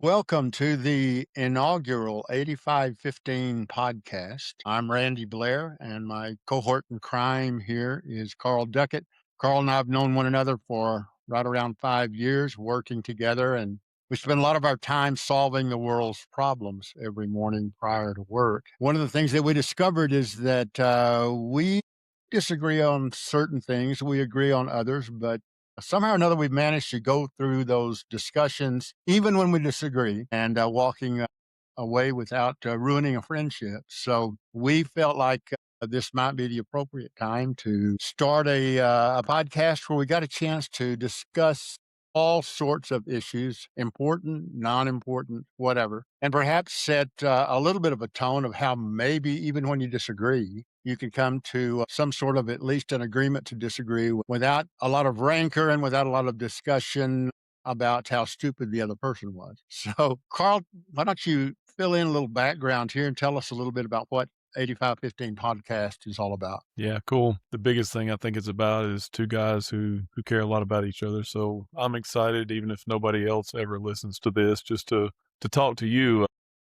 Welcome to the inaugural 8515 podcast. I'm Randy Blair, and my cohort in crime here is Carl Duckett. Carl and I have known one another for right around 5 years, working together, and we spend a lot of our time solving the world's problems every morning prior to work. One of the things that we discovered is that we disagree on certain things, we agree on others, but somehow or another, we've managed to go through those discussions, even when we disagree, and walking away without ruining a friendship. So we felt like this might be the appropriate time to start a podcast where we got a chance to discuss all sorts of issues, important, non important, whatever, and perhaps set a little bit of a tone of how maybe even when you disagree, you can come to some sort of at least an agreement to disagree without a lot of rancor and without a lot of discussion about how stupid the other person was. So, Carl, why don't you fill in a little background here and tell us a little bit about what 8515 podcast is all about? Yeah, cool. The biggest thing I think it's about is two guys who care a lot about each other. So I'm excited, even if nobody else ever listens to this, just to talk to you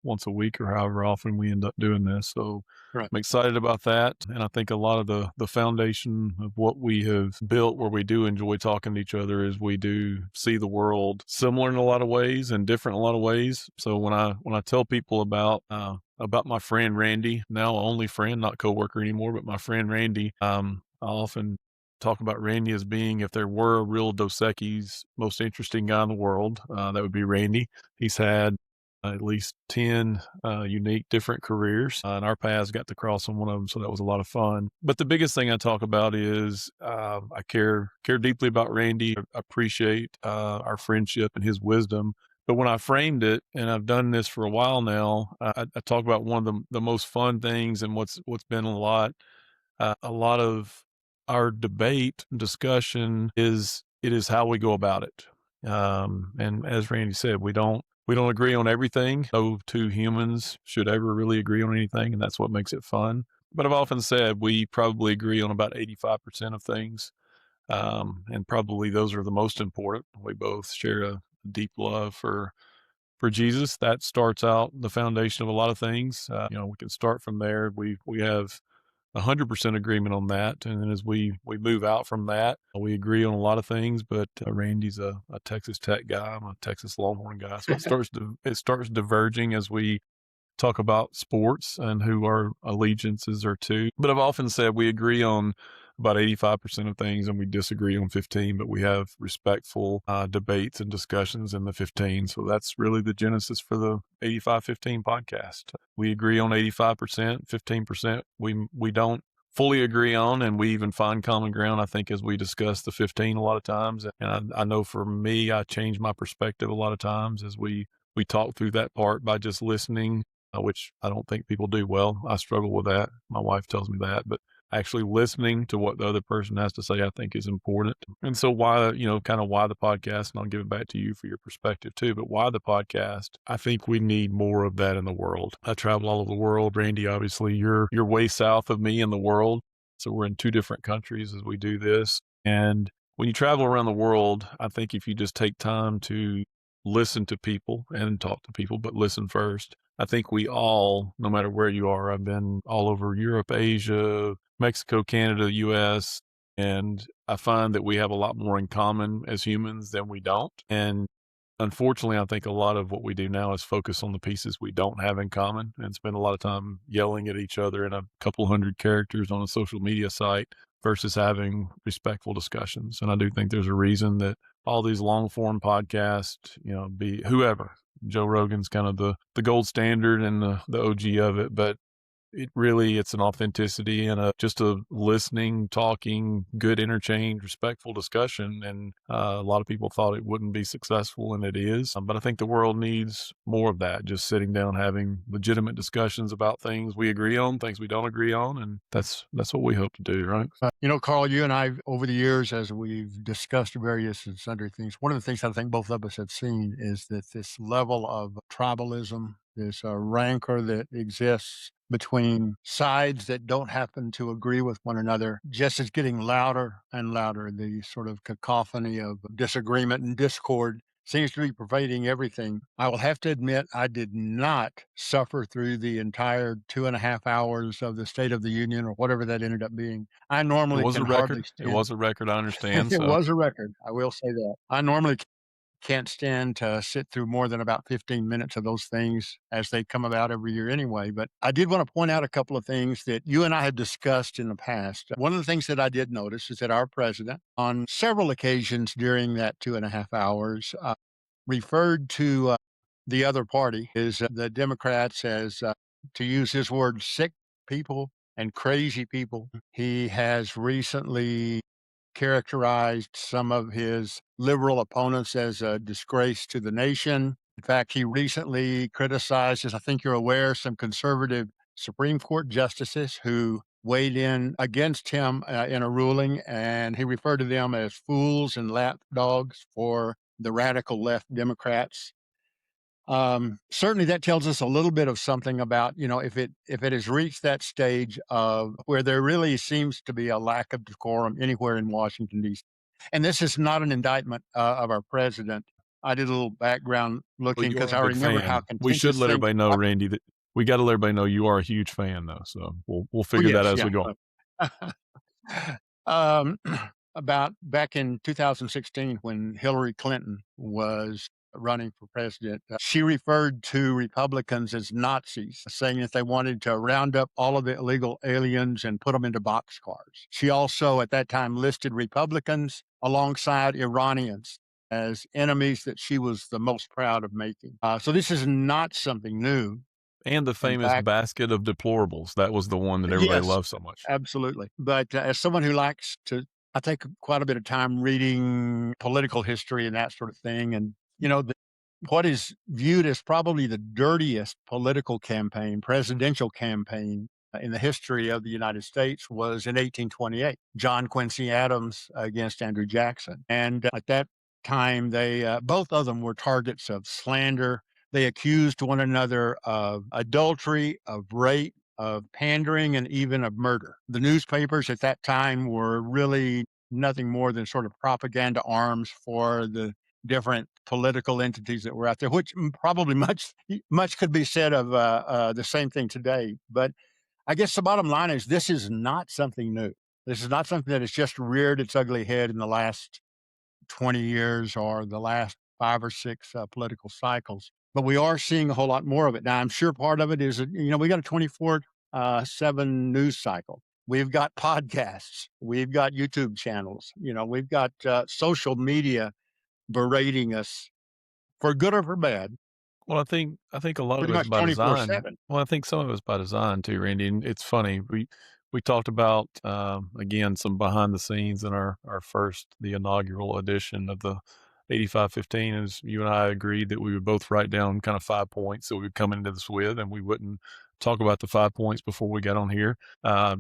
once a week or however often we end up doing this. So Right. I'm excited about that, and I think a lot of the foundation of what we have built, where we do enjoy talking to each other, is we do see the world similar in a lot of ways and different in a lot of ways. So when I tell people about my friend Randy, now only friend, not coworker anymore, but my friend Randy. I often talk about Randy as being, if there were a real Dos Equis, most interesting guy in the world, that would be Randy. He's had at least 10 unique different careers, and our paths got to cross on one of them, so that was a lot of fun. But the biggest thing I talk about is I care deeply about Randy, appreciate our friendship and his wisdom. But when I framed it, and I've done this for a while now, I talk about one of the most fun things, and what's been a lot of our debate discussion is it is how we go about it. And as Randy said, we don't agree on everything. No two humans should ever really agree on anything, and that's what makes it fun. But I've often said we probably agree on about 85% of things, and probably those are the most important. We both share a deep love for Jesus. That starts out the foundation of a lot of things. We can start from there. We have 100% agreement on that, and then as we move out from that, we agree on a lot of things. But Randy's a Texas Tech guy. I'm a Texas Longhorn guy, so it starts diverging as we talk about sports and who our allegiances are to. But I've often said we agree on about 85% of things and we disagree on 15, but we have respectful debates and discussions in the 15. So that's really the genesis for the 8515 podcast. We agree on 85%, 15% we don't fully agree on, and we even find common ground, I think, as we discuss the 15 a lot of times. And I know for me, I change my perspective a lot of times as we talk through that part by just listening, which I don't think people do well. I struggle with that. My wife tells me that, but actually listening to what the other person has to say, I think is important. And so kind of why the podcast, and I'll give it back to you for your perspective too, but why the podcast? I think we need more of that in the world. I travel all over the world. Randy, obviously you're way south of me in the world. So we're in two different countries as we do this. And when you travel around the world, I think if you just take time to listen to people and talk to people, but listen first. I think we all, no matter where you are, I've been all over Europe, Asia, Mexico, Canada, US, and I find that we have a lot more in common as humans than we don't. And unfortunately, I think a lot of what we do now is focus on the pieces we don't have in common and spend a lot of time yelling at each other in a couple hundred characters on a social media site versus having respectful discussions. And I do think there's a reason that all these long form podcasts, be whoever, Joe Rogan's kind of the gold standard and the OG of it, but it's an authenticity and just a listening, talking, good interchange, respectful discussion. And a lot of people thought it wouldn't be successful, and it is. But I think the world needs more of that, just sitting down, having legitimate discussions about things we agree on, things we don't agree on. And that's what we hope to do, right? Carl, you and I, over the years, as we've discussed various and sundry things, one of the things I think both of us have seen is that this level of tribalism, this rancor that exists between sides that don't happen to agree with one another, just is getting louder and louder. The sort of cacophony of disagreement and discord seems to be pervading everything. I will have to admit, I did not suffer through the entire 2.5 hours of the State of the Union or whatever that ended up being. I It normally was a can hardly record. It stand. was a record, I understand, It so was a record. I will say that. I normally can't stand to sit through more than about 15 minutes of those things as they come about every year anyway. But I did want to point out a couple of things that you and I have discussed in the past. One of the things that I did notice is that our president, on several occasions during that 2.5 hours, referred to the other party, is the Democrats, as, to use his word, sick people and crazy people. He has recently characterized some of his liberal opponents as a disgrace to the nation. In fact, he recently criticized, as I think you're aware, some conservative Supreme Court justices who weighed in against him in a ruling, and he referred to them as fools and lapdogs for the radical left Democrats. Certainly that tells us a little bit of something about, if it has reached that stage of where there really seems to be a lack of decorum anywhere in Washington, D.C. And this is not an indictment of our president. I did a little background well, looking you are because a I big remember how fan. We should contentious let things. everybody know, Randy, that we gotta let everybody know you are a huge fan, though, so we'll Oh, figure that yes, out as yeah. we go on. Um, about back in 2016 when Hillary Clinton was running for president, she referred to Republicans as Nazis, saying that they wanted to round up all of the illegal aliens and put them into boxcars. She also, at that time, listed Republicans alongside Iranians as enemies that she was the most proud of making. So this is not something new. And the In famous fact, basket of deplorables, that was the one that everybody yes, loved so much. absolutely. But as someone who likes to, I take quite a bit of time reading political history and that sort of thing. And, what is viewed as probably the dirtiest political campaign, presidential campaign in the history of the United States was in 1828, John Quincy Adams against Andrew Jackson. And at that time, they both of them were targets of slander. They accused one another of adultery, of rape, of pandering, and even of murder. The newspapers at that time were really nothing more than sort of propaganda arms for the different political entities that were out there, which probably much could be said of the same thing today. But I guess the bottom line is this is not something new. This is not something that has just reared its ugly head in the last 20 years or the last 5 or 6 political cycles. But we are seeing a whole lot more of it. Now, I'm sure part of it is, we got a 24/7 news cycle. We've got podcasts. We've got YouTube channels. We've got social media berating us for good or for bad, Well, I think a lot of pretty it's much by design. 24/7. Well, I think some of it's by design too, Randy. And it's funny. We talked about again some behind the scenes in our first the inaugural edition of the 8515. As you and I agreed that we would both write down kind of 5 points that we would come into this with, and we wouldn't talk about the 5 points before we got on here.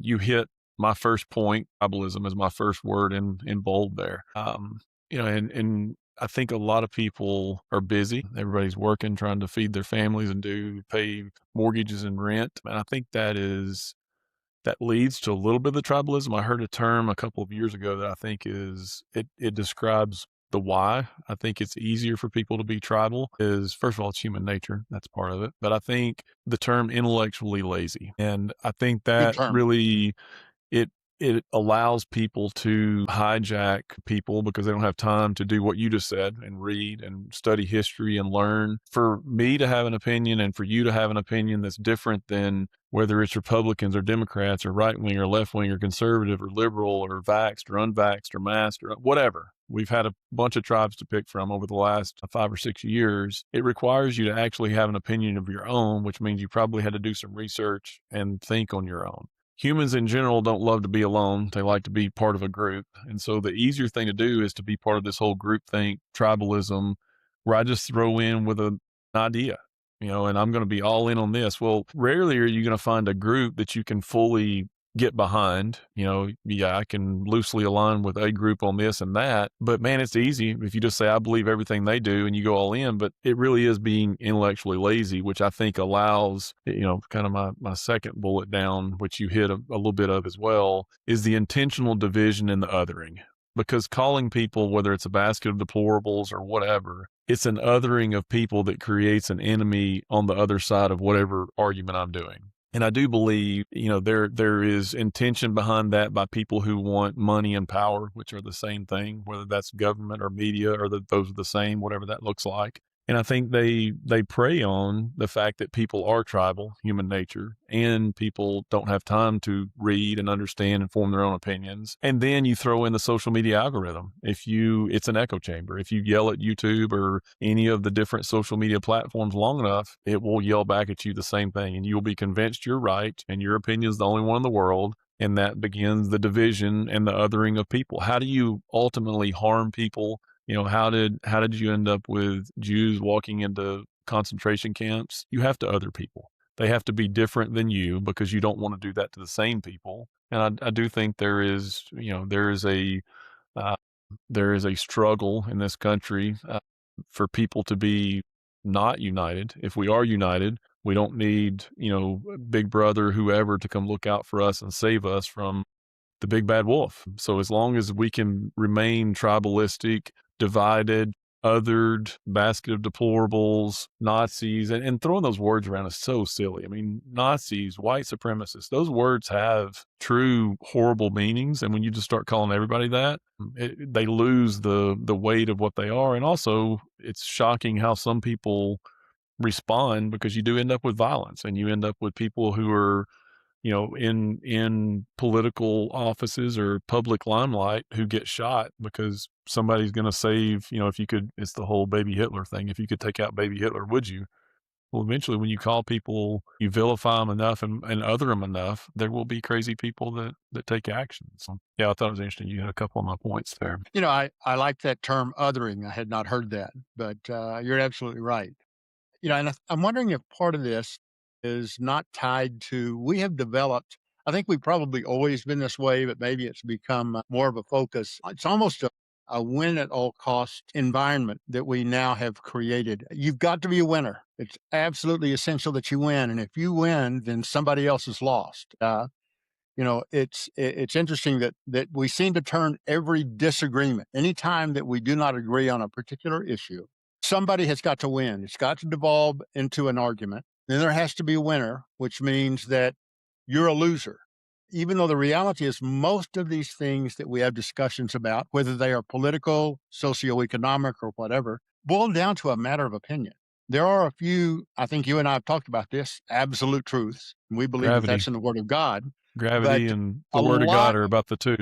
You hit my first point. Tribalism is my first word in bold there. And I think a lot of people are busy. Everybody's working, trying to feed their families and pay mortgages and rent. And I think that leads to a little bit of the tribalism. I heard a term a couple of years ago that I think it describes the why. I think it's easier for people to be tribal is first of all, it's human nature. That's part of it. But I think the term intellectually lazy. And I think Good that term. really it it allows people to hijack people because they don't have time to do what you just said and read and study history and learn. For me to have an opinion and for you to have an opinion that's different than whether it's Republicans or Democrats or right wing or left wing or conservative or liberal or vaxxed or unvaxxed or masked or whatever. We've had a bunch of tribes to pick from over the last 5 or 6 years. It requires you to actually have an opinion of your own, which means you probably had to do some research and think on your own. Humans in general don't love to be alone. They like to be part of a group. And so the easier thing to do is to be part of this whole group think, tribalism, where I just throw in with an idea, and I'm going to be all in on this. Well, rarely are you going to find a group that you can fully get behind. Yeah, I can loosely align with a group on this and that, but man, it's easy if you just say, I believe everything they do and you go all in, but it really is being intellectually lazy, which I think allows, kind of my second bullet down, which you hit a little bit of as well, is the intentional division and the othering. because calling people, whether it's a basket of deplorables or whatever, it's an othering of people that creates an enemy on the other side of whatever argument I'm doing. And I do believe, there is intention behind that by people who want money and power, which are the same thing, whether that's government or media or those are the same, whatever that looks like. And I think they prey on the fact that people are tribal, human nature, and people don't have time to read and understand and form their own opinions. And then you throw in the social media algorithm. It's an echo chamber. If you yell at YouTube or any of the different social media platforms long enough, it will yell back at you the same thing, and you'll be convinced you're right and your opinion is the only one in the world. And that begins the division and the othering of people. How do you ultimately harm people? How did you end up with Jews walking into concentration camps? You have to other people. They have to be different than you because you don't want to do that to the same people. And I do think uh, there is a struggle in this country for people to be not united. If we are united, we don't need, Big Brother, whoever, to come look out for us and save us from the big bad wolf. So as long as we can remain tribalistic, divided, othered, basket of deplorables, Nazis, and throwing those words around is so silly. I mean, Nazis, white supremacists, those words have true horrible meanings. And when you just start calling everybody that, they lose the weight of what they are. And also, it's shocking how some people respond, because you do end up with violence and you end up with people who are in political offices or public limelight who get shot because somebody's going to save, if you could, it's the whole baby Hitler thing. If you could take out baby Hitler, would you? Well, eventually when you call people, you vilify them enough and other them enough, there will be crazy people that take action. So yeah, I thought it was interesting. You had a couple of my points there. I like that term othering. I had not heard that, but you're absolutely right. And I'm wondering if part of this is not tied to we have developed. I think we've probably always been this way, but maybe it's become more of a focus. It's almost a win at all cost environment that we now have created. You've got to be a winner. It's absolutely essential that you win, and if you win, then somebody else is lost. It's interesting that we seem to turn every disagreement, anytime that we do not agree on a particular issue, somebody has got to win. It's got to devolve into an argument. Then there has to be a winner, which means that you're a loser. Even though the reality is most of these things that we have discussions about, whether they are political, socioeconomic, or whatever, boil down to a matter of opinion. There are a few, I think you and I have talked about this, absolute truths. We believe that Gravity, that's in the Word of God, but gravity and the a word of God lot, are about the two.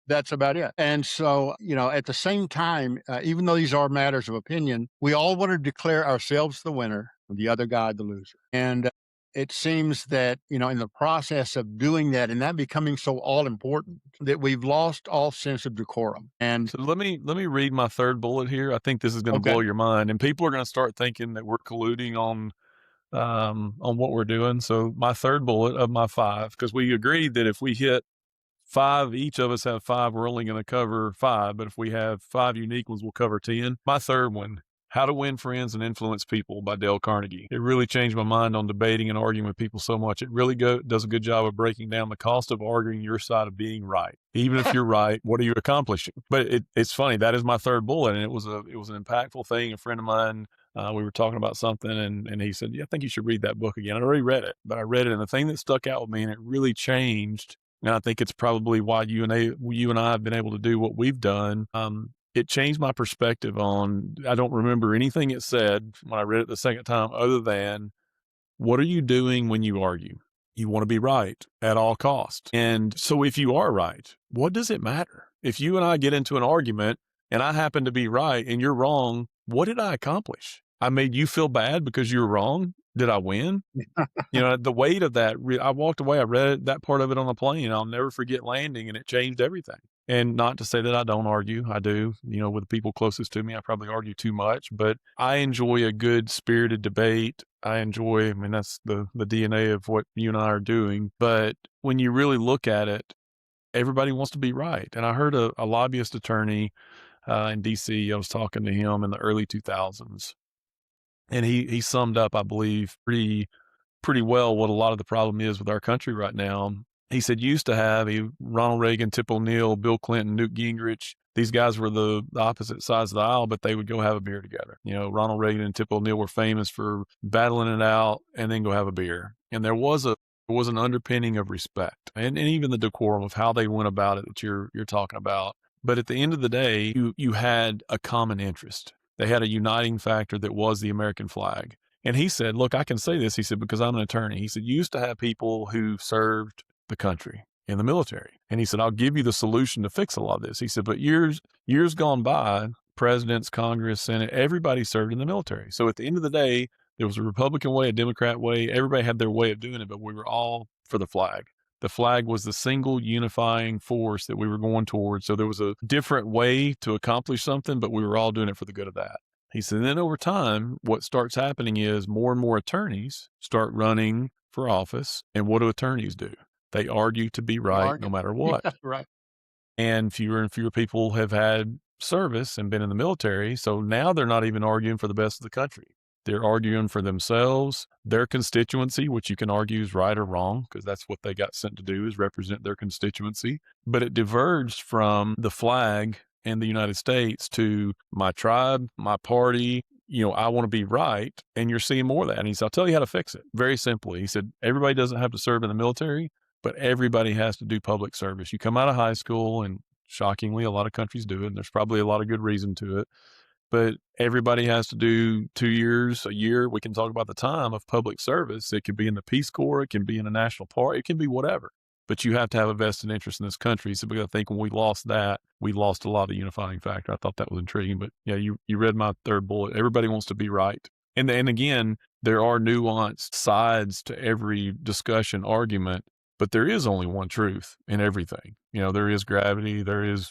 that's about it. And so, at the same time, even though these are matters of opinion, we all want to declare ourselves the winner, and the other guy the loser. And it seems that, in the process of doing that and that becoming so all important, that we've lost all sense of decorum. And So let me read my third bullet here. I think this is going to okay, blow your mind, and people are going to start thinking that we're colluding on what we're doing. So my third bullet of my five, because we agreed that if we hit five, each of us have five, we're only going to cover five. But if we have five unique ones, we'll cover 10. My third one, How to Win Friends and Influence People by Dale Carnegie. It really changed my mind on debating and arguing with people so much. It really does a good job of breaking down the cost of arguing your side of being right. Even if you're right, what are you accomplishing? But it's funny. That is my third bullet. And it was an impactful thing. A friend of mine, we were talking about something and he said, yeah, I think you should read that book again. I already read it, but I read it. And the thing that stuck out with me, and it really changed, and I think it's probably why you and I have been able to do what we've done. It changed my perspective on, I don't remember anything it said when I read it the second time other than, what are you doing when you argue? You want to be right at all costs. And so if you are right, what does it matter? If you and I get into an argument and I happen to be right and you're wrong, what did I accomplish? I made you feel bad because you're wrong. Did I win? The weight of that, I walked away, I read that part of it on the plane. I'll never forget landing, and it changed everything. And not to say that I don't argue. I do, with the people closest to me, I probably argue too much, but I enjoy a good spirited debate. I mean, that's the DNA of what you and I are doing. But when you really look at it, everybody wants to be right. And I heard a lobbyist attorney in DC, I was talking to him in the early 2000s, and he summed up, I believe, pretty well what a lot of the problem is with our country right now. He said used to have Ronald Reagan, Tip O'Neill, Bill Clinton, Newt Gingrich. These guys were the opposite sides of the aisle, but they would go have a beer together. Ronald Reagan and Tip O'Neill were famous for battling it out and then go have a beer. And there was an underpinning of respect and even the decorum of how they went about it that you're talking about. But at the end of the day, you had a common interest. They had a uniting factor that was the American flag. And he said, look, I can say this. He said, because I'm an attorney. He said, you used to have people who served the country in the military. And he said, I'll give you the solution to fix a lot of this. He said, but years gone by, presidents, Congress, Senate, everybody served in the military. So at the end of the day, there was a Republican way, a Democrat way. Everybody had their way of doing it, but we were all for the flag. The flag was the single unifying force that we were going towards. So there was a different way to accomplish something, but we were all doing it for the good of that. He said, then over time, what starts happening is more and more attorneys start running for office. And what do attorneys do? They argue to be right no Argue. matter what. Yeah, right. And fewer people have had service and been in the military. So now they're not even arguing for the best of the country. They're arguing for themselves, their constituency, which you can argue is right or wrong, because that's what they got sent to do, is represent their constituency. But it diverged from the flag and the United States to my tribe, my party, I want to be right. And you're seeing more of that. And he said, I'll tell you how to fix it. Very simply. He said, everybody doesn't have to serve in the military, but everybody has to do public service. You come out of high school, and shockingly, a lot of countries do it, and there's probably a lot of good reason to it. But everybody has to do 2 years, a year. We can talk about the time of public service. It could be in the Peace Corps. It can be in a national park. It can be whatever. But you have to have a vested interest in this country. So because I think when we lost that, we lost a lot of the unifying factor. I thought that was intriguing. But yeah, you read my third bullet. Everybody wants to be right. And again, there are nuanced sides to every discussion argument, but there is only one truth in everything. There is gravity. There is,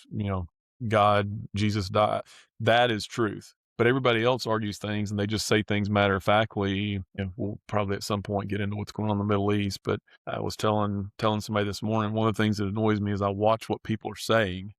God, Jesus died. That is truth. But everybody else argues things, and they just say things matter of factly. And we'll probably at some point get into what's going on in the Middle East. But I was telling somebody this morning, one of the things that annoys me is I watch what people are saying,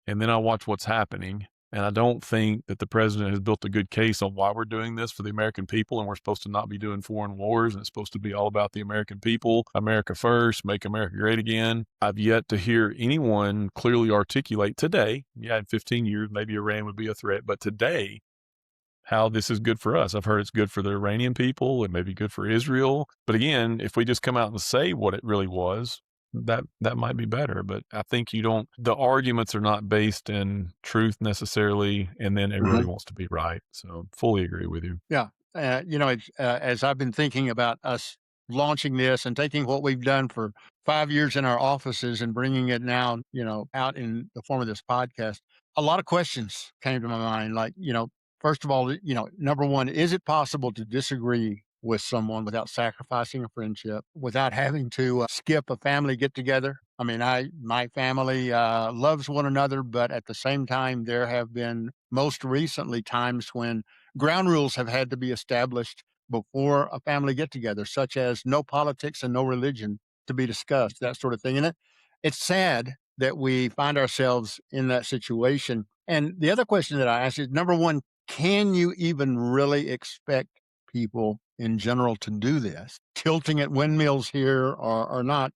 and then I watch what's happening. And I don't think that the president has built a good case on why we're doing this for the American people, and we're supposed to not be doing foreign wars, and it's supposed to be all about the American people, America first, make America great again. I've yet to hear anyone clearly articulate today, in 15 years, maybe Iran would be a threat, but today, how this is good for us. I've heard it's good for the Iranian people. It may be good for Israel. But again, if we just come out and say what it really was, that might be better. But I think the arguments are not based in truth necessarily, and then everybody wants to be right. So fully agree with you. Yeah. As I've been thinking about us launching this and taking what we've done for 5 years in our offices and bringing it now, out in the form of this podcast, a lot of questions came to my mind. Like, first of all, number one, is it possible to disagree with someone without sacrificing a friendship, without having to skip a family get together? I mean, my family loves one another, but at the same time, there have been most recently times when ground rules have had to be established before a family get together, such as no politics and no religion to be discussed, that sort of thing. And it's sad that we find ourselves in that situation. And the other question that I ask is, number one, can you even really expect people in general to do this, tilting at windmills here or not?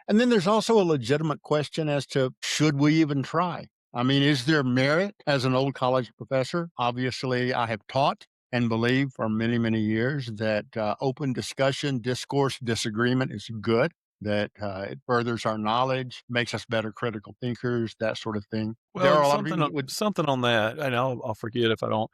And then there's also a legitimate question as to, should we even try? I mean, is there merit? As an old college professor, obviously I have taught and believed for many, many years that open discussion, discourse, disagreement is good, that it furthers our knowledge, makes us better critical thinkers, that sort of thing. There are Well, a lot of people that would. something on that, and I'll forget if I don't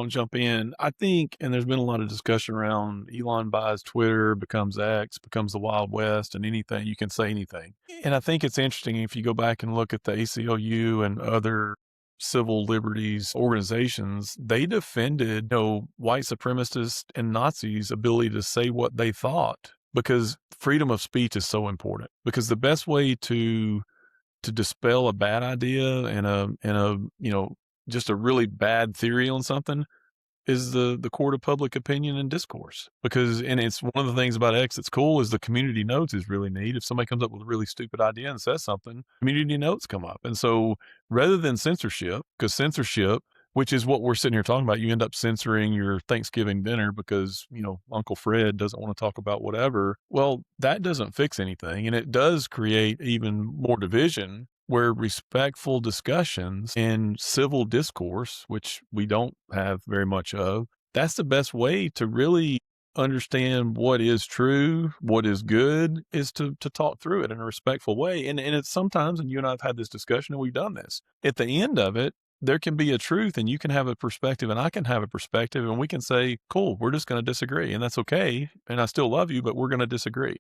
jump in. I think, and there's been a lot of discussion around Elon buys Twitter, becomes X, becomes the Wild West, and anything, you can say anything. And I think it's interesting if you go back and look at the ACLU and other civil liberties organizations, they defended, white supremacists and Nazis' ability to say what they thought, because freedom of speech is so important. Because the best way to dispel a bad idea and just a really bad theory on something is the court of public opinion and discourse. And it's one of the things about X that's cool is the community notes is really neat. If somebody comes up with a really stupid idea and says something, community notes come up. And so rather than censorship, because censorship, which is what we're sitting here talking about. You end up censoring your Thanksgiving dinner because, Uncle Fred doesn't want to talk about whatever. Well, that doesn't fix anything. And it does create even more division where respectful discussions and civil discourse, which we don't have very much of, that's the best way to really understand what is true, what is good, is to talk through it in a respectful way. And it's sometimes, and you and I have had this discussion and we've done this. At the end of it, there can be a truth and you can have a perspective and I can have a perspective and we can say, cool, we're just going to disagree and that's okay. And I still love you, but we're going to disagree.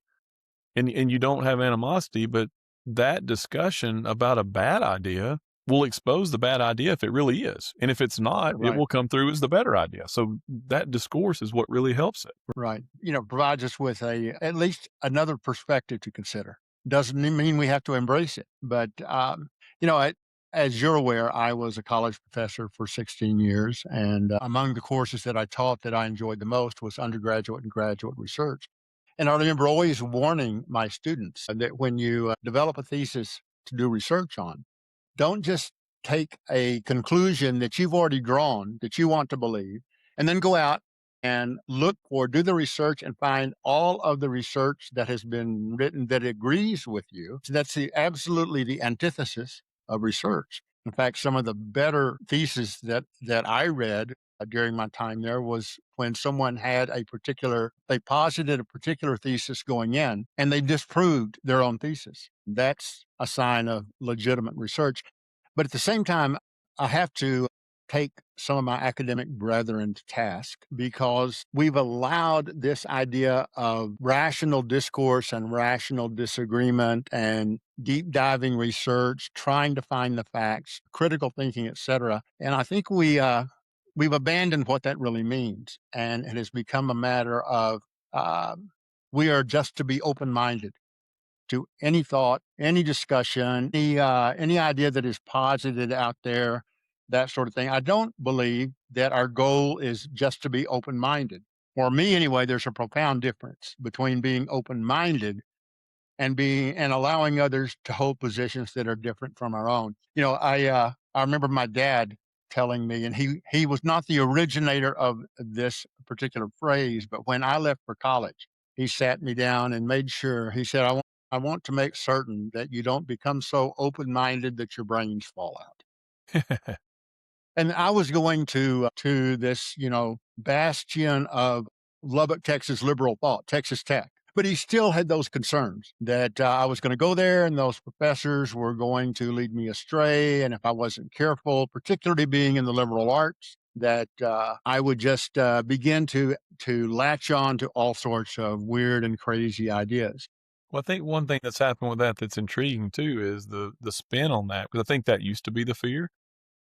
And you don't have animosity, but that discussion about a bad idea will expose the bad idea if it really is. And if it's not, it Right. will come through as the better idea. So that discourse is what really helps it. Right. Provides us with at least another perspective to consider. Doesn't mean we have to embrace it, but you know, I, as you're aware, I was a college professor for 16 years, and among the courses that I taught that I enjoyed the most was undergraduate and graduate research. And I remember always warning my students that when you develop a thesis to do research on, don't just take a conclusion that you've already drawn that you want to believe and then go out and look or do the research and find all of the research that has been written that agrees with you. So that's absolutely the antithesis of research. In fact, some of the better theses that I read during my time there was when someone they posited a particular thesis going in and they disproved their own thesis. That's a sign of legitimate research. But at the same time, I have to take some of my academic brethren to task because we've allowed this idea of rational discourse and rational disagreement and deep diving research, trying to find the facts, critical thinking, etc. And I think we've abandoned what that really means, and it has become a matter of um, we are just to be open minded to any thought, any discussion, any idea that is posited out there, that sort of thing. I don't believe that our goal is just to be open minded. For me, anyway, there's a profound difference between being open minded and allowing others to hold positions that are different from our own. I remember my dad telling me, and he was not the originator of this particular phrase, but when I left for college, he sat me down and made sure. He said, I want to make certain that you don't become so open minded that your brains fall out." And I was going to this, bastion of Lubbock, Texas liberal thought, Texas Tech. But he still had those concerns that I was going to go there and those professors were going to lead me astray. And if I wasn't careful, particularly being in the liberal arts, that I would just begin to latch on to all sorts of weird and crazy ideas. Well, I think one thing that's happened with that that's intriguing too is the spin on that, because I think that used to be the fear.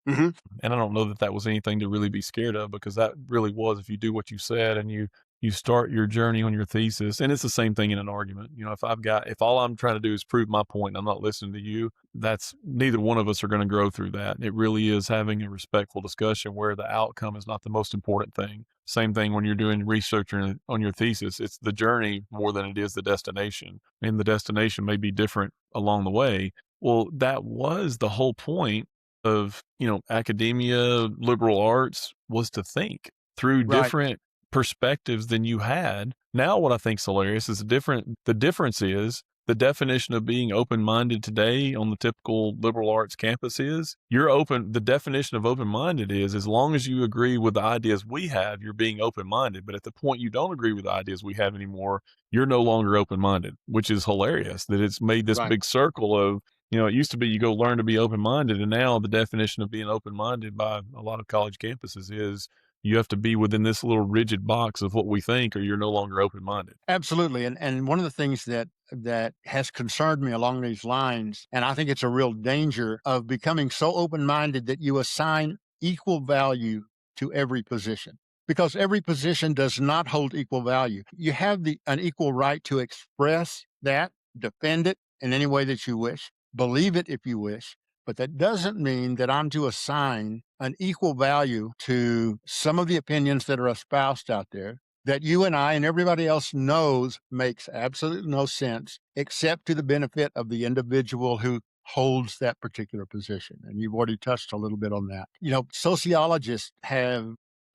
Hmm. And I don't know that that was anything to really be scared of, because that really was, if you do what you said and you start your journey on your thesis, and it's the same thing in an argument. If all I'm trying to do is prove my point and I'm not listening to you, that's neither one of us are going to grow through that. It really is having a respectful discussion where the outcome is not the most important thing. Same thing when you're doing research on your thesis, it's the journey more than it is the destination. And the destination may be different along the way. Well, that was the whole point of, academia, liberal arts, was to think through Right. different perspectives than you had. Now what I think's hilarious is the difference is the definition of being open-minded today on the typical liberal arts campus is the definition of open-minded is as long as you agree with the ideas we have, you're being open-minded. But at the point you don't agree with the ideas we have anymore, you're no longer open-minded, which is hilarious that it's made this Right. big circle of, it used to be you go learn to be open-minded, and now the definition of being open-minded by a lot of college campuses is you have to be within this little rigid box of what we think, or you're no longer open-minded. Absolutely. And one of the things that has concerned me along these lines, and I think it's a real danger of becoming so open-minded that you assign equal value to every position. Because every position does not hold equal value. You have an equal right to express that, defend it in any way that you wish, believe it if you wish, but that doesn't mean that I'm to assign an equal value to some of the opinions that are espoused out there that you and I and everybody else knows makes absolutely no sense except to the benefit of the individual who holds that particular position. And you've already touched a little bit on that. Sociologists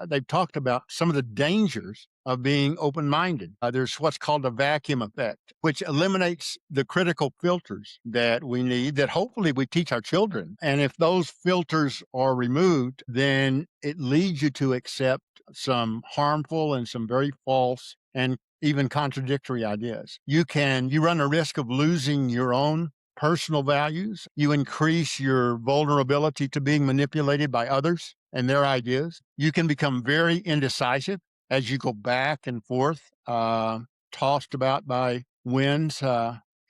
they've talked about some of the dangers of being open minded. There's what's called the vacuum effect, which eliminates the critical filters that we need, that hopefully we teach our children. And if those filters are removed, then it leads you to accept some harmful and some very false and even contradictory ideas. You run a risk of losing your own personal values. You increase your vulnerability to being manipulated by others and their ideas. You can become very indecisive as you go back and forth, tossed about by winds.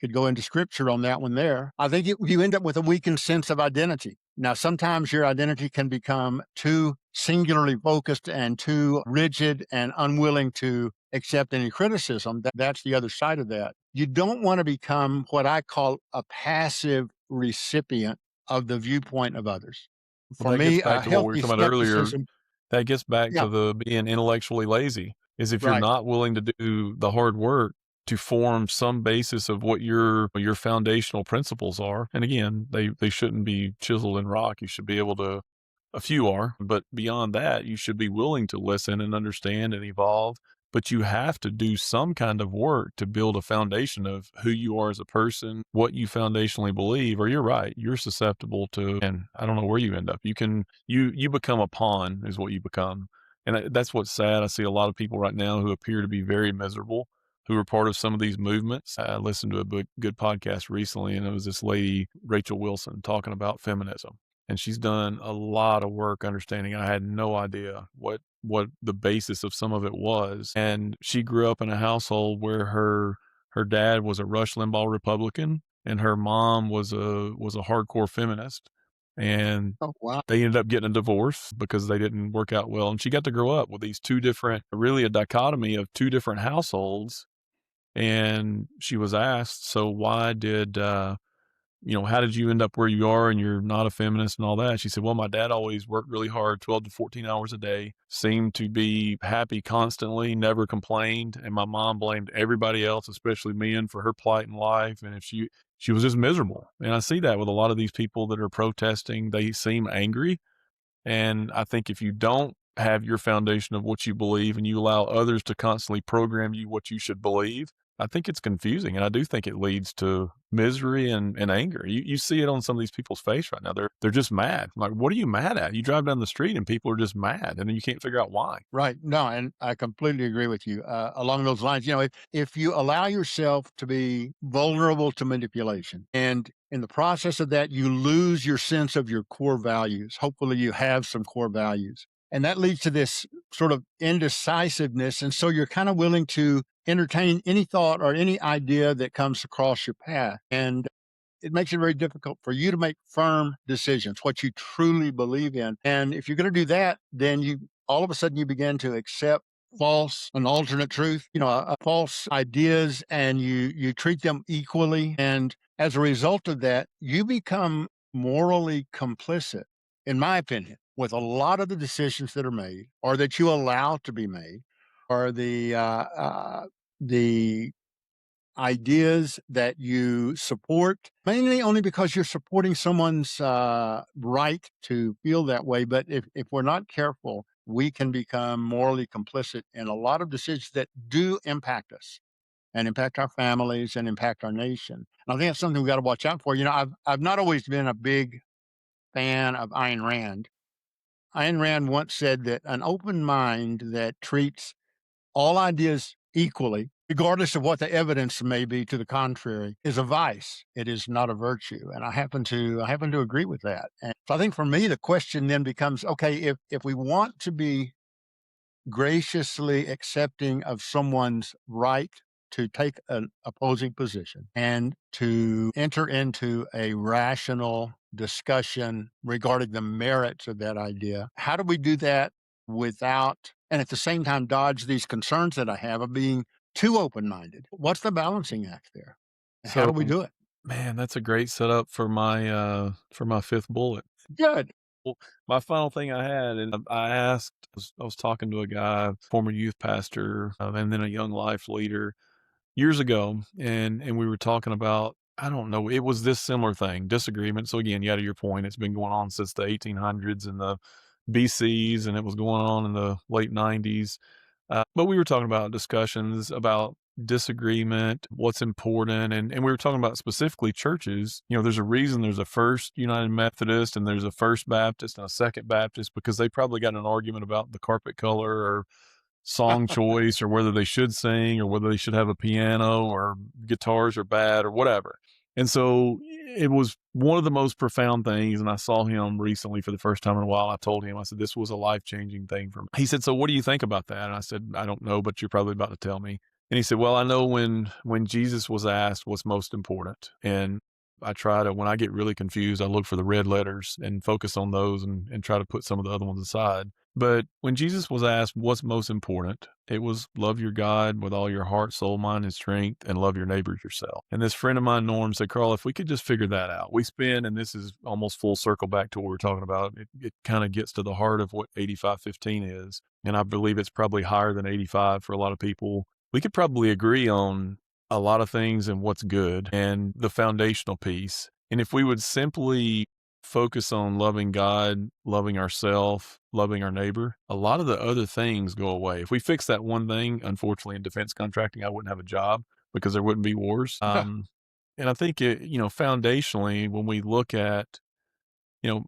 Could go into scripture on that one there. I think you end up with a weakened sense of identity. Now, sometimes your identity can become too singularly focused and too rigid and unwilling to accept any criticism. That's the other side of that. You don't want to become what I call a passive recipient of the viewpoint of others. Well, For that gets me, back a to what we were healthy talking about earlier. skepticism. That gets back Yeah, to the being intellectually lazy, is if you're right. not willing to do the hard work to form some basis of what your foundational principles are. And again, they shouldn't be chiseled in rock. You should be able to, a few are, but beyond that, you should be willing to listen and understand and evolve. But you have to do some kind of work to build a foundation of who you are as a person, what you foundationally believe, or you're right, you're susceptible to, and I don't know where you end up. You become a pawn is what you become. And that's what's sad. I see a lot of people right now who appear to be very miserable, who are part of some of these movements. I listened to a good podcast recently, and it was this lady, Rachel Wilson, talking about feminism. And she's done a lot of work understanding. I had no idea what the basis of some of it was. And she grew up in a household where her dad was a Rush Limbaugh Republican and her mom was a hardcore feminist. And Oh, wow. they ended up getting a divorce because they didn't work out well. And she got to grow up with these two different, really a dichotomy of two different households. And she was asked, so why did how did you end up where you are and you're not a feminist and all that? She said, well, my dad always worked really hard, 12 to 14 hours a day, seemed to be happy constantly, never complained. And my mom blamed everybody else, especially men, for her plight in life. And if she was just miserable. And I see that with a lot of these people that are protesting. They seem angry. And I think if you don't have your foundation of what you believe and you allow others to constantly program you what you should believe, I think it's confusing. And I do think it leads to misery and anger. You see it on some of these people's face right now. They're just mad. Like, what are you mad at? You drive down the street and people are just mad and then you can't figure out why. Right. No, and I completely agree with you. Along those lines, if you allow yourself to be vulnerable to manipulation, and in the process of that, you lose your sense of your core values. Hopefully, you have some core values. And that leads to this sort of indecisiveness. And so you're kind of willing to entertain any thought or any idea that comes across your path. And it makes it very difficult for you to make firm decisions, what you truly believe in. And if you're going to do that, then you all of a sudden you begin to accept false and alternate truth, false ideas, and you treat them equally. And as a result of that, you become morally complicit, in my opinion, with a lot of the decisions that are made or that you allow to be made, or the ideas that you support, mainly only because you're supporting someone's right to feel that way. But if we're not careful, we can become morally complicit in a lot of decisions that do impact us and impact our families and impact our nation. And I think that's something we got to watch out for. I've not always been a big fan of Ayn Rand. Ayn Rand once said that an open mind that treats all ideas equally, regardless of what the evidence may be to the contrary, is a vice. It is not a virtue. And I happen to agree with that. And so I think for me, the question then becomes, okay, if we want to be graciously accepting of someone's right to take an opposing position and to enter into a rational discussion regarding the merits of that idea, how do we do that without, and at the same time, dodge these concerns that I have of being too open minded? What's the balancing act there? And how So, do we do it? man, that's a great setup for my fifth bullet. Good. Well, my final thing I had, and I asked, I was talking to a guy, former youth pastor, and then a young life leader years ago, and we were talking about I don't know. It was this similar thing, disagreement. So again, yeah, to your point, it's been going on since the 1800s and the BCs, and it was going on in the late 90s. But we were talking about discussions about disagreement, what's important, and we were talking about specifically churches. There's a reason there's a First United Methodist and there's a First Baptist and a Second Baptist because they probably got in an argument about the carpet color or song choice or whether they should sing or whether they should have a piano or guitars are bad or whatever. And so it was one of the most profound things. And I saw him recently for the first time in a while. I told him, I said, this was a life changing thing for me. He said, so what do you think about that? And I said, I don't know, but you're probably about to tell me. And he said, well, I know when Jesus was asked what's most important. And I try to, when I get really confused, I look for the red letters and focus on those and try to put some of the other ones aside. But when Jesus was asked what's most important, it was love your God with all your heart, soul, mind, and strength, and love your neighbors yourself. And this friend of mine, Norm, said, Carl, if we could just figure that out, we spend, and this is almost full circle back to what we're talking about, it kind of gets to the heart of what 85-15 is. And I believe it's probably higher than 85 for a lot of people. We could probably agree on a lot of things and what's good and the foundational piece. And if we would simply focus on loving God, loving ourselves, loving our neighbor, a lot of the other things go away. If we fix that one thing, unfortunately, in defense contracting, I wouldn't have a job because there wouldn't be wars. And I think foundationally, when we look at,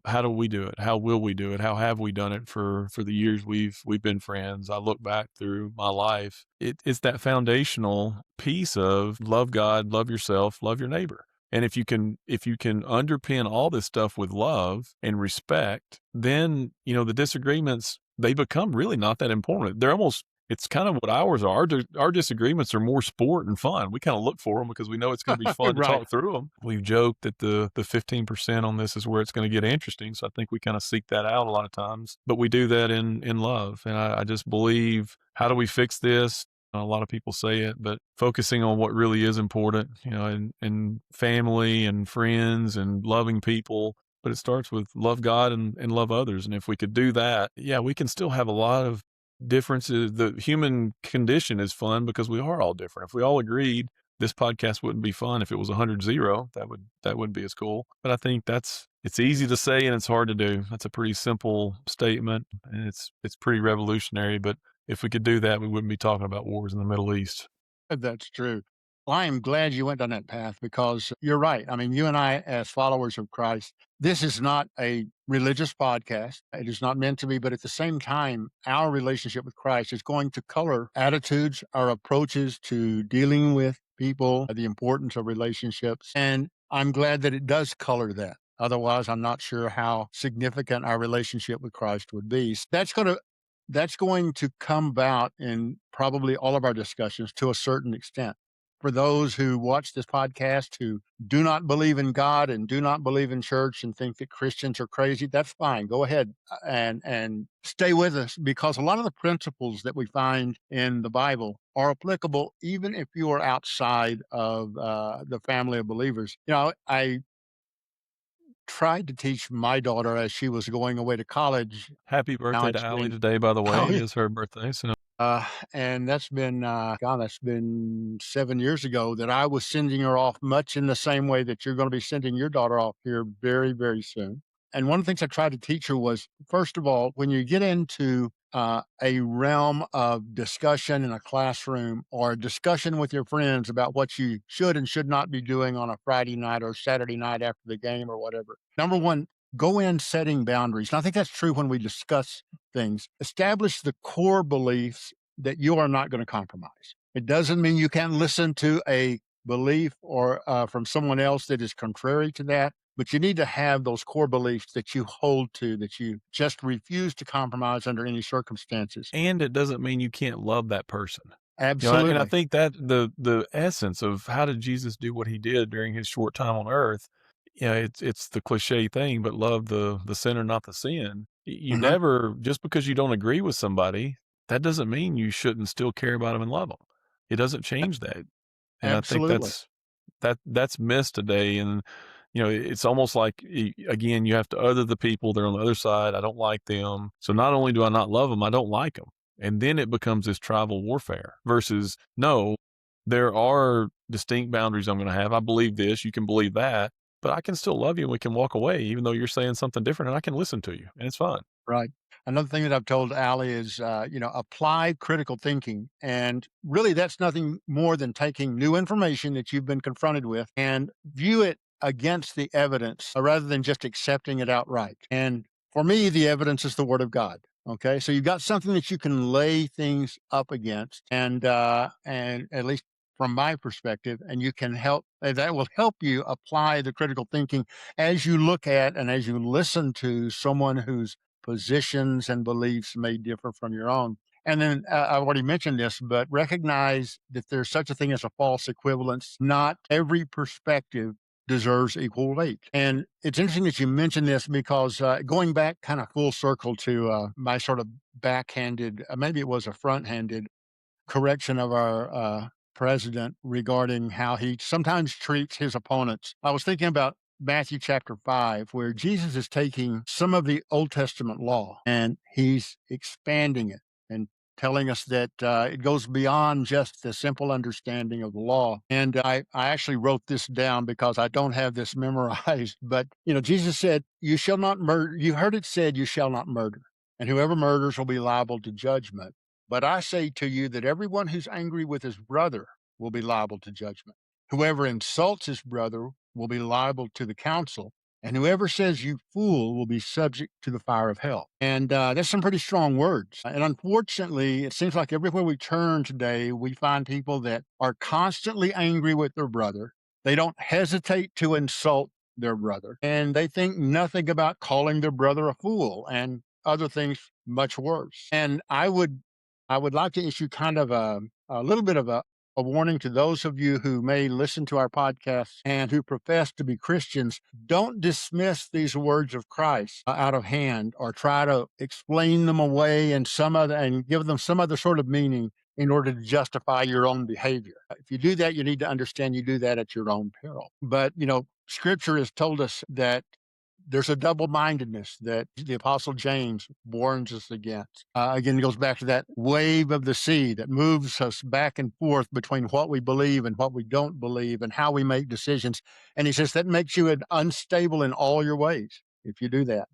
how do we do it? How will we do it? How have we done it for the years we've been friends? I look back through my life. It's that foundational piece of love God, love yourself, love your neighbor. And if you can underpin all this stuff with love and respect, then, the disagreements, they become really not that important. It's kind of what ours are. Our disagreements are more sport and fun. We kind of look for them because we know it's going to be fun to Right. talk through them. We've joked that the 15% on this is where it's going to get interesting. So I think we kind of seek that out a lot of times, but we do that in love. And I just believe, how do we fix this? A lot of people say it, but focusing on what really is important, and family and friends and loving people. But it starts with love God and love others. And if we could do that, yeah, we can still have a lot of differences. The human condition is fun because we are all different. If we all agreed, this podcast wouldn't be fun. If it was 100-0, that wouldn't be as cool. But I think it's easy to say and it's hard to do. That's a pretty simple statement and it's pretty revolutionary. But if we could do that, we wouldn't be talking about wars in the Middle East. That's true. Well, I am glad you went down that path because you're right. I mean, you and I, as followers of Christ, this is not a religious podcast. It is not meant to be, but at the same time, our relationship with Christ is going to color attitudes, our approaches to dealing with people, the importance of relationships. And I'm glad that it does color that. Otherwise, I'm not sure how significant our relationship with Christ would be. That's going to come about in probably all of our discussions to a certain extent. For those who watch this podcast who do not believe in God and do not believe in church and think that Christians are crazy, that's fine. Go ahead and stay with us because a lot of the principles that we find in the Bible are applicable even if you are outside of the family of believers. I tried to teach my daughter as she was going away to college. Happy Now birthday to it's Allie been today, by the way. oh, It yeah. is her birthday. So And that's been 7 years ago that I was sending her off much in the same way that you're gonna be sending your daughter off here very, very soon. And one of the things I tried to teach her was, first of all, when you get into, a realm of discussion in a classroom or a discussion with your friends about what you should and should not be doing on a Friday night or Saturday night after the game or whatever. Number 1, go in setting boundaries, and I think that's true when we discuss things. Establish the core beliefs that you are not going to compromise. It doesn't mean you can't listen to a belief or from someone else that is contrary to that, but you need to have those core beliefs that you hold to, that you just refuse to compromise under any circumstances. and it doesn't mean you can't love that person. And I Absolutely. think that the essence of how did Jesus do what he did during his short time on earth, it's the cliche thing, but love the sinner, not the sin. You Mhm. never, just because you don't agree with somebody, that doesn't mean you shouldn't still care about them and love them. It doesn't change that. And I think Absolutely. that's missed today. And, it's almost like, again, you have to other the people. They're on the other side. I don't like them. So not only do I not love them, I don't like them. And then it becomes this tribal warfare versus no, there are distinct boundaries I'm going to have. I believe this, you can believe that, but I can still love you and we can walk away even though you're saying something different and I can listen to you and it's fine. Right. Another thing that I've told Allie is, apply critical thinking. And really, that's nothing more than taking new information that you've been confronted with and view it against the evidence rather than just accepting it outright. And for me, the evidence is the word of God. Okay. So you've got something that you can lay things up against. And at least from my perspective, and you can help, that will help you apply the critical thinking as you look at and as you listen to someone who's positions and beliefs may differ from your own. And then I've already mentioned this, but recognize that there's such a thing as a false equivalence. Not every perspective deserves equal weight. And it's interesting that you mentioned this because going back kind of full circle to my sort of backhanded, maybe it was a front handed correction of our president regarding how he sometimes treats his opponents. I was thinking about Matthew chapter 5, where Jesus is taking some of the Old Testament law and he's expanding it and telling us that it goes beyond just the simple understanding of the law. And I actually wrote this down because I don't have this memorized. But, Jesus said, you shall not murder. You heard it said, you shall not murder. And whoever murders will be liable to judgment. But I say to you that everyone who's angry with his brother will be liable to judgment. Whoever insults his brother will be liable to the council. And whoever says you fool will be subject to the fire of hell. And that's some pretty strong words. And unfortunately, it seems like everywhere we turn today, we find people that are constantly angry with their brother. They don't hesitate to insult their brother. And they think nothing about calling their brother a fool and other things much worse. And I would like to issue kind of a little bit of a warning to those of you who may listen to our podcast and who profess to be Christians. Don't dismiss these words of Christ out of hand or try to explain them away and give them some other sort of meaning in order to justify your own behavior. If you do that, you need to understand you do that at your own peril. But, Scripture has told us that there's a double-mindedness that the Apostle James warns us against. Again, it goes back to that wave of the sea that moves us back and forth between what we believe and what we don't believe and how we make decisions. And he says that makes you unstable in all your ways if you do that.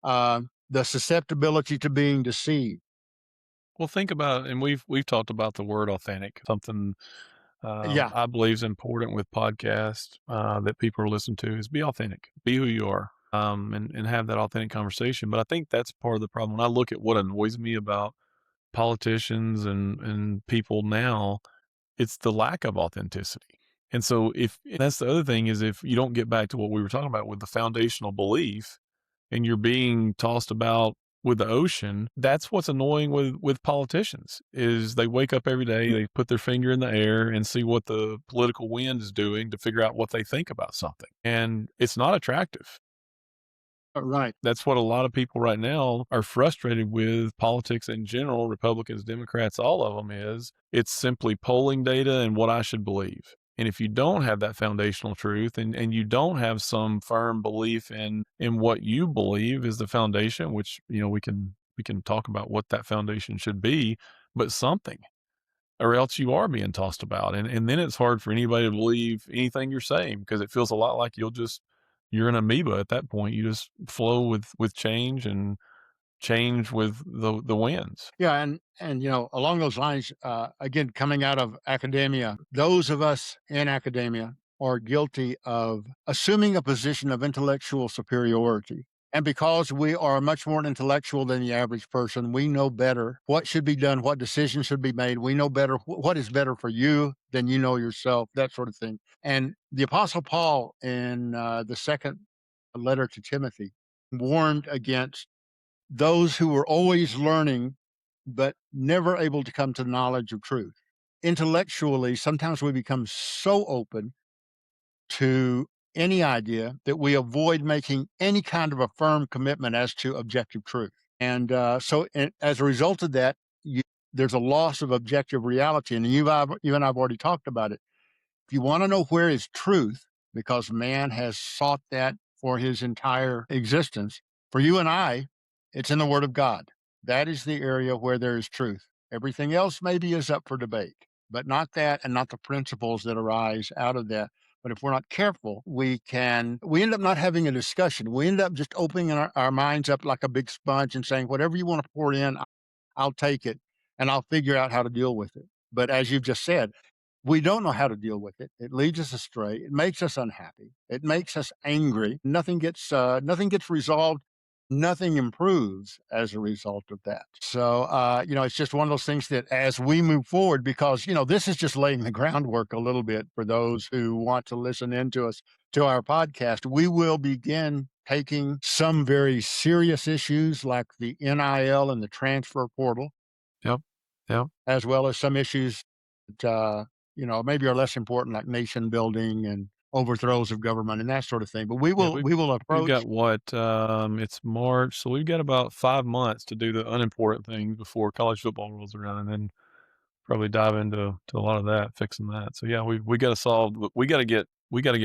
The susceptibility to being deceived. Well, think about and we've talked about the word authentic, something, Yeah, I believe is important with podcasts, that people are listening to is be authentic, be who you are, and have that authentic conversation. But I think that's part of the problem. When I look at what annoys me about politicians and people now, it's the lack of authenticity. And so if and that's the other thing is if you don't get back to what we were talking about with the foundational belief and you're being tossed about with the ocean, that's what's annoying with politicians is they wake up every day, they put their finger in the air and see what the political wind is doing to figure out what they think about something. And it's not attractive. right. That's what a lot of people right now are frustrated with politics in general, Republicans, Democrats, all of them is it's simply polling data and what I should believe. And if you don't have that foundational truth and you don't have some firm belief in what you believe is the foundation, which, we can talk about what that foundation should be, but something or else you are being tossed about. And then it's hard for anybody to believe anything you're saying because it feels a lot like you're an amoeba at that point. You just flow with change and change with the winds. Yeah, and along those lines, again, coming out of academia, those of us in academia are guilty of assuming a position of intellectual superiority. And because we are much more intellectual than the average person, we know better what should be done, what decisions should be made. We know better what is better for you than you know yourself, that sort of thing. And the Apostle Paul in the second letter to Timothy warned against those who were always learning, but never able to come to knowledge of truth. Intellectually, sometimes we become so open to any idea that we avoid making any kind of a firm commitment as to objective truth. And as a result of that, there's a loss of objective reality. And you and I have already talked about it. If you want to know where is truth, because man has sought that for his entire existence, for you and I, it's in the Word of God. That is the area where there is truth. Everything else maybe is up for debate. but not that and not the principles that arise out of that. But if we're not careful, we end up not having a discussion. We end up just opening our minds up like a big sponge and saying, whatever you want to pour in, I'll take it and I'll figure out how to deal with it. But as you've just said, we don't know how to deal with it. It leads us astray. It makes us unhappy. It makes us angry. Nothing gets resolved. Nothing improves as a result of that. So, it's just one of those things that as we move forward, because, this is just laying the groundwork a little bit for those who want to listen into us to our podcast. We will begin taking some very serious issues like the NIL and the transfer portal, Yep. Yep. as well as some issues that, maybe are less important, like nation building and overthrows of government and that sort of thing. But we Yeah, will we will we've approach got what, it's March, so we've got about 5 months to do the unimportant things before college football rolls around, and then probably dive into a lot of that, fixing that. So, yeah, we gotta solve we gotta get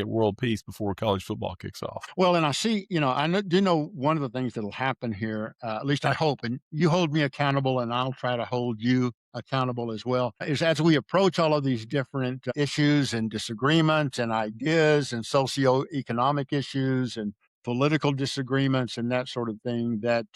world peace before college football kicks off. well, and I see, do know one of the things that'll happen here, at least I hope, and you hold me accountable and I'll try to hold you accountable as well, is as we approach all of these different issues and disagreements and ideas and socioeconomic issues and political disagreements and that sort of thing, that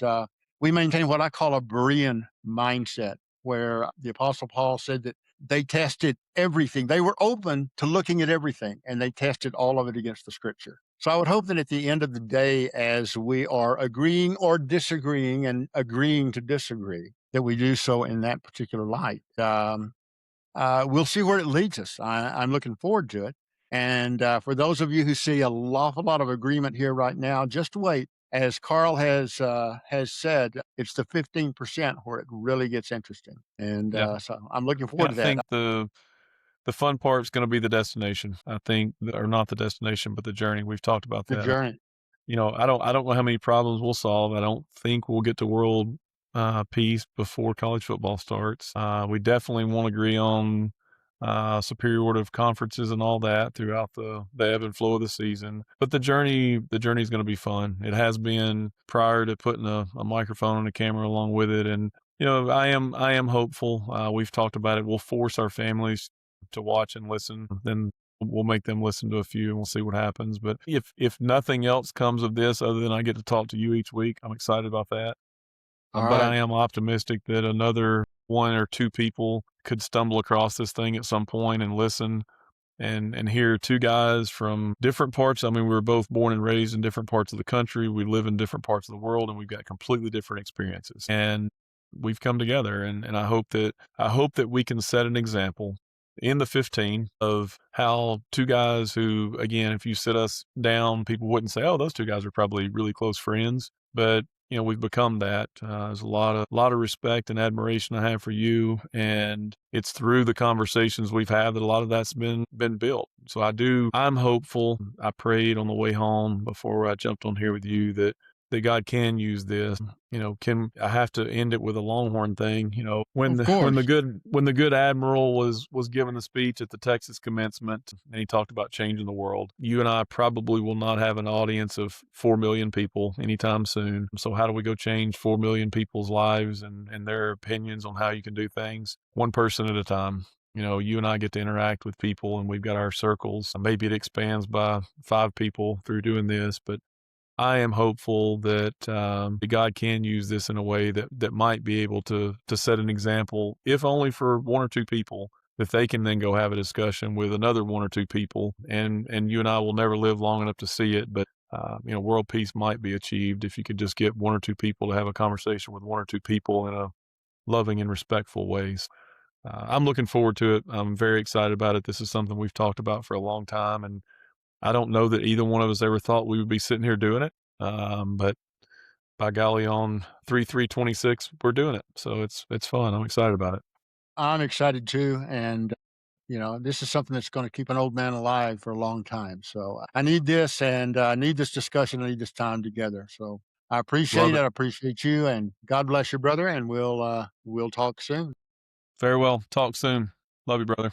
we maintain what I call a Berean mindset, where the Apostle Paul said that they tested everything. They were open to looking at everything and they tested all of it against the scripture. So I would hope that at the end of the day, as we are agreeing or disagreeing and agreeing to disagree, that we do so in that particular light. We'll see where it leads us. I'm looking forward to it. And for those of you who see a awful lot of agreement here right now, just wait. As Carl has said, it's the 15% where it really gets interesting, and Yeah. so I'm looking Yeah, forward I to that. think the fun part's gonna be the destination. I think or not the destination, but the journey. We've talked about The that. journey, I don't know how many problems we'll solve. I don't think we'll get to world peace before college football starts. We definitely won't agree on superiority of conferences and all that throughout the ebb and flow of the season. But the journey is going to be fun. It has been prior to putting a microphone and a camera along with it. And I am hopeful. We've talked about it. We'll force our families to watch and listen. Then we'll make them listen to a few and we'll see what happens. But if nothing else comes of this other than I get to talk to you each week, I'm excited about that. all But right. I am optimistic that another one or two people could stumble across this thing at some point and listen and hear two guys from different parts. I mean, we were both born and raised in different parts of the country. We live in different parts of the world and we've got completely different experiences. And we've come together and I hope that we can set an example in the 15 of how two guys who, again, if you sit us down, people wouldn't say, oh, those two guys are probably really close friends. But we've become that. There's a lot of respect and admiration I have for you, and it's through the conversations we've had that a lot of that's been built. So I'm hopeful. I prayed on the way home before I jumped on here with you that God can use this. Can I have to end it with a Longhorn thing? When Of the course. good admiral was giving the speech at the Texas commencement, and he talked about changing the world. You and I probably will not have an audience of 4 million people anytime soon. So how do we go change 4 million people's lives and their opinions on how you can do things? One person at a time. You and I get to interact with people, and we've got our circles. Maybe it expands by 5 people through doing this, but I am hopeful that God can use this in a way that might be able to set an example, if only for one or two people, that they can then go have a discussion with another one or two people, and you and I will never live long enough to see it, but world peace might be achieved if you could just get one or two people to have a conversation with one or two people in a loving and respectful ways. I'm looking forward to it. I'm very excited about it. This is something we've talked about for a long time, and I don't know that either one of us ever thought we would be sitting here doing it. But by golly, on 3/3/26, we're doing it. So it's fun. I'm excited about it. I'm excited too, and this is something that's going to keep an old man alive for a long time. So I need this, and I need this discussion. I need this time together. So I appreciate Love it. it. I appreciate you, and God bless you, brother. And we'll talk soon. Very well. Talk soon. Love you, brother.